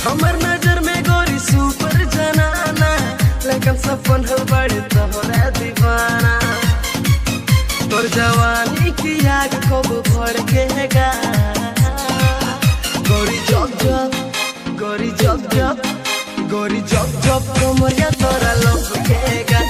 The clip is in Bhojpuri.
हमर नजर में गोरी सुपर जनाना, लेकिन सपन हो बड़े तोहरा दीवाना। तोर जवानी की आग कब भड़केगा, गोरी जब जब, गोरी जब जब, गोरी जब जब कमरिया तोरा लपकेगा।